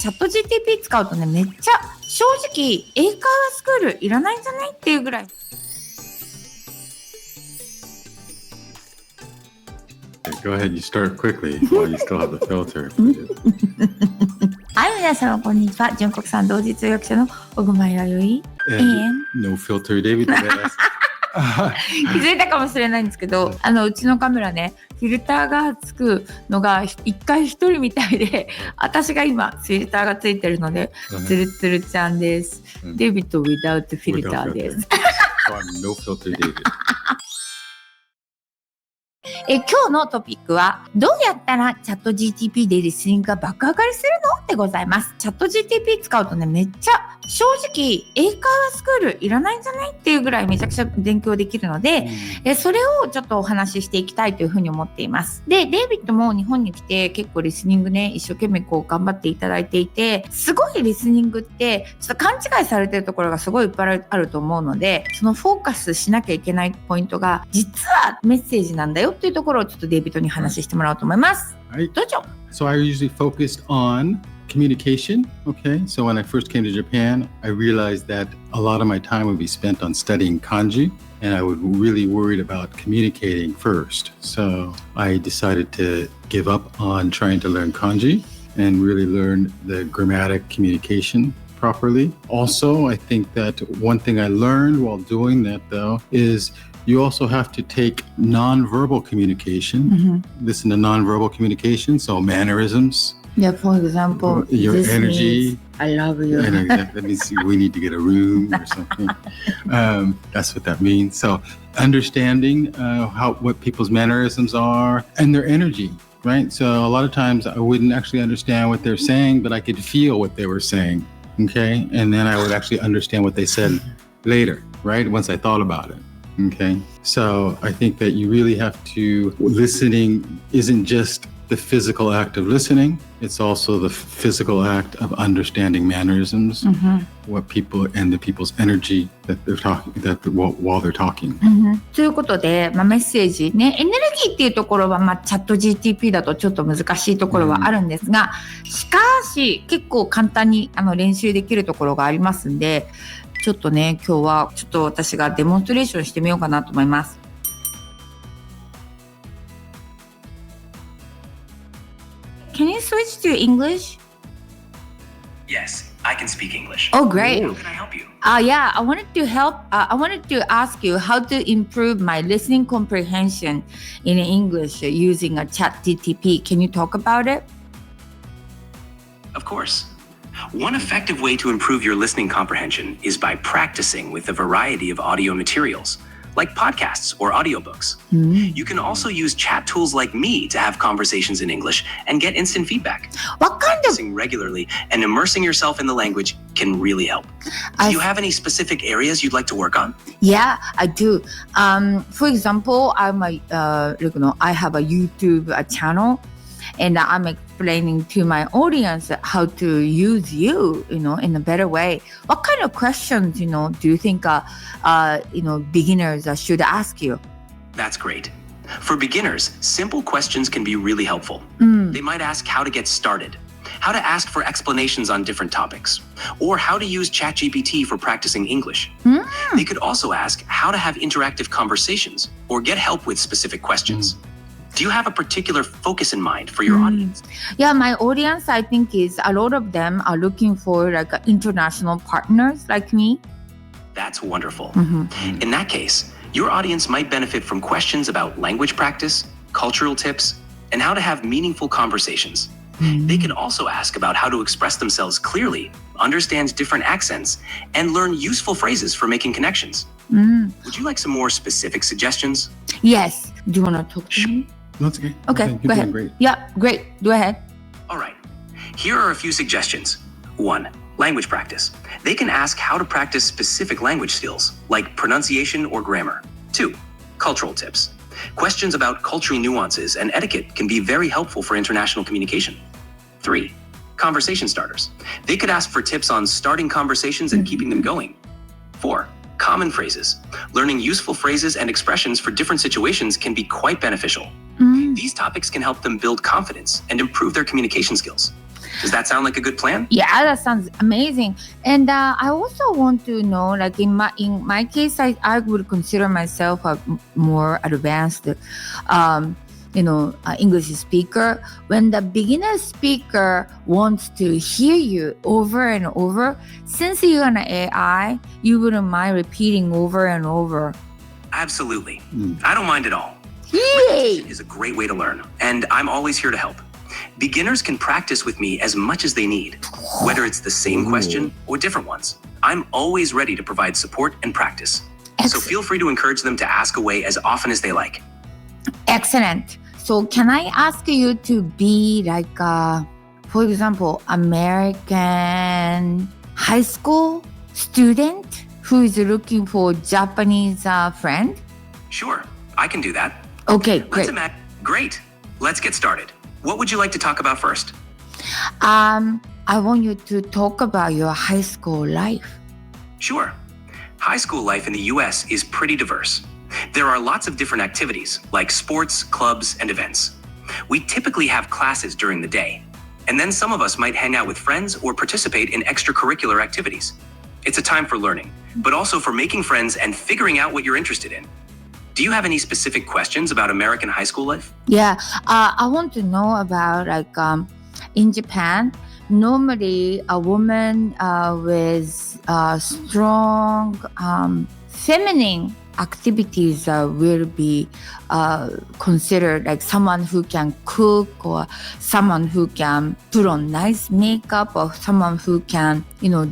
チャット GTP 使うとね、めっちゃ正直英会話スクールいらないんじゃないっていうぐらい。Go ahead, you start quickly while you still have the filter. はい、皆様こんにちは。純国産同時通訳者の小熊弥生 No filter, David です。気づいたかもしれないんですけど、うちのカメラね、フィルターがつくのが一回一人みたいで、私が今フィルターがついてるので、ツルツルちゃんです。デイビッド without フィルターです。No filter, David. 今日のトピックは、どうやったらチャット GTP でリスニングが爆上がりするのでございます。チャット GTP 使うとね、めっちゃ正直英会話スクールいらないんじゃないっていうぐらいめちゃくちゃ勉強できるので、それをちょっとお話ししていきたいというふうに思っています。で、デイビッドも日本に来て結構リスニングね、一生懸命こう頑張っていただいていて、すごいリスニングってちょっと勘違いされてるところがすごいいっぱいあると思うので、そのフォーカスしなきゃいけないポイントが実はメッセージなんだよっていうところをちょっとデイビッドに話してもらおうと思います。どうぞ。So I usually focused on communication. Okay, so when I first came to Japan, I realized that a lot of my time would be spent on studying kanji, and I was really worried about communicating first. So I decided to give up on trying to learn kanji and really learn the grammatic communication properly. Also, I think that one thing I learned while doing that, though, is you also have to take nonverbal communication, listen to nonverbal communication, so mannerisms. Yeah, for example, your energy. I love you. And that means we need to get a room or something. That's what that means. So understanding what people's mannerisms are and their energy, right? So a lot of times I wouldn't actually understand what they're saying, but I could feel what they were saying, okay? And then I would actually understand what they said later, right? Once I thought about it. Okay, so I think that you really have to, listening isn't just the physical act of listening, it's also the physical act of understanding mannerisms, what people and the people's energy that they're talking, while they're talking. ということで、メッセージね、エネルギーっていうところは、チャット GTP だとちょっと難しいところはあるんですが、しかし結構簡単に練習できるところがありますんで、ちょっとね、今日はちょっと私がデモンストレーションしてみようかなと思います。Can you switch to English? Yes, I can speak English. Oh, great. How can I help you? Yeah, I wanted to ask you how to improve my listening comprehension in English using a ChatGPT. Can you talk about it? Of course. One effective way to improve your listening comprehension is by practicing with a variety of audio materials, like podcasts or audiobooks. You can also use chat tools like me to have conversations in English and get instant feedback. Practicing regularly and immersing yourself in the language can really help. Do you have any specific areas you'd like to work on? Yeah, I do. For example, I have a YouTube channel. And I'm explaining to my audience how to use you, in a better way. What kind of questions, do you think, beginners should ask you? That's great. For beginners, simple questions can be really helpful. They might ask how to get started, how to ask for explanations on different topics, or how to use ChatGPT for practicing English. They could also ask how to have interactive conversations or get help with specific questions. Do you have a particular focus in mind for your audience? Yeah, my audience, I think, is a lot of them are looking for international partners like me. That's wonderful. In that case, your audience might benefit from questions about language practice, cultural tips, and how to have meaningful conversations. They can also ask about how to express themselves clearly, understand different accents, and learn useful phrases for making connections. Would you like some more specific suggestions? Yes. Do you want to talk to me? That's okay. Okay, go ahead. Great. Yeah, great. Go ahead. All right. Here are a few suggestions. 1. Language practice. They can ask how to practice specific language skills, like pronunciation or grammar. 2. Cultural tips. Questions about cultural nuances and etiquette can be very helpful for international communication. 3. Conversation starters. They could ask for tips on starting conversations and keeping them going. 4. Common phrases. Learning useful phrases and expressions for different situations can be quite beneficial. These topics can help them build confidence and improve their communication skills. Does that sound like a good plan? Yeah, that sounds amazing. And I also want to know, like in my case, I would consider myself a more advanced, English speaker. When the beginner speaker wants to hear you over and over, since you're an AI, you wouldn't mind repeating over and over. Absolutely. I don't mind at all. Yay! Repetition is a great way to learn, and I'm always here to help. Beginners can practice with me as much as they need, whether it's the same question or different ones. I'm always ready to provide support and practice. So feel free to encourage them to ask away as often as they like. Excellent. So can I ask you to be like, for example, American high school student who is looking for Japanese friend? Sure, I can do that. Okay, great. Great. Let's get started. What would you like to talk about first? I want you to talk about your high school life. Sure. High school life in the US is pretty diverse. There are lots of different activities, like sports, clubs, and events. We typically have classes during the day, and then some of us might hang out with friends or participate in extracurricular activities. It's a time for learning, but also for making friends and figuring out what you're interested in. Do you have any specific questions about American high school life? Yeah, I want to know about in Japan, normally a woman with strong feminine activities will be considered like someone who can cook or someone who can put on nice makeup or someone who can,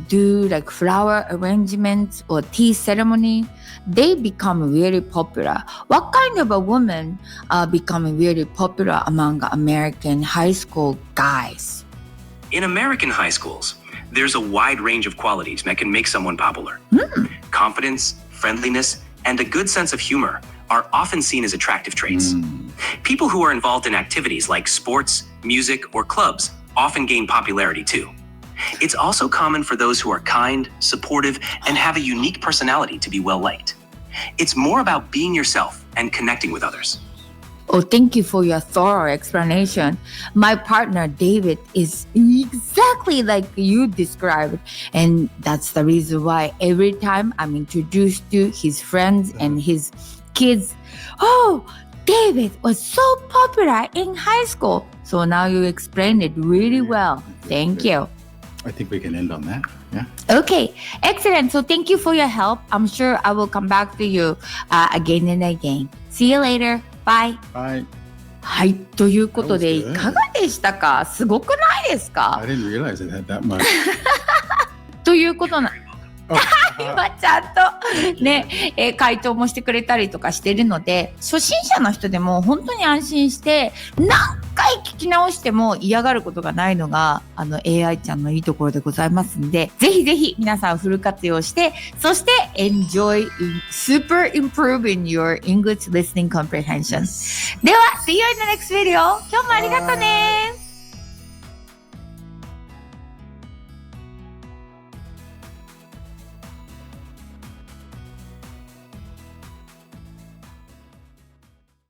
do like flower arrangements or tea ceremony. They become really popular. What kind of a woman become really popular among American high school guys? In American high schools, there's a wide range of qualities that can make someone popular. Confidence, friendliness, and a good sense of humor are often seen as attractive traits. People who are involved in activities like sports, music, or clubs often gain popularity too. It's also common for those who are kind, supportive, and have a unique personality to be well liked. It's more about being yourself and connecting with others. Oh, thank you for your thorough explanation. My partner, David, is exactly like you described. And that's the reason why every time I'm introduced to his friends and his kids, oh, David was so popular in high school. So now you explained it really well. Thank you. I think we can end on that. Yeah. Okay, excellent. So thank you for your help. I'm sure I will come back to you again and again. See you later. Bye. Bye. はい、ということで、い That was good. かがでしたか？すごくないですか？ I didn't realize it had that much. ということな、 Oh, 今ちゃんとね、回答もしてくれたりとかしてるので、初心者の人でも本当に安心して何回聞き直しても嫌がることがないのがAI ちゃんのいいところでございますんで、ぜひぜひ皆さんフル活用して、そして enjoy super improving your English listening comprehension。では see you in the next video。今日もありがとね。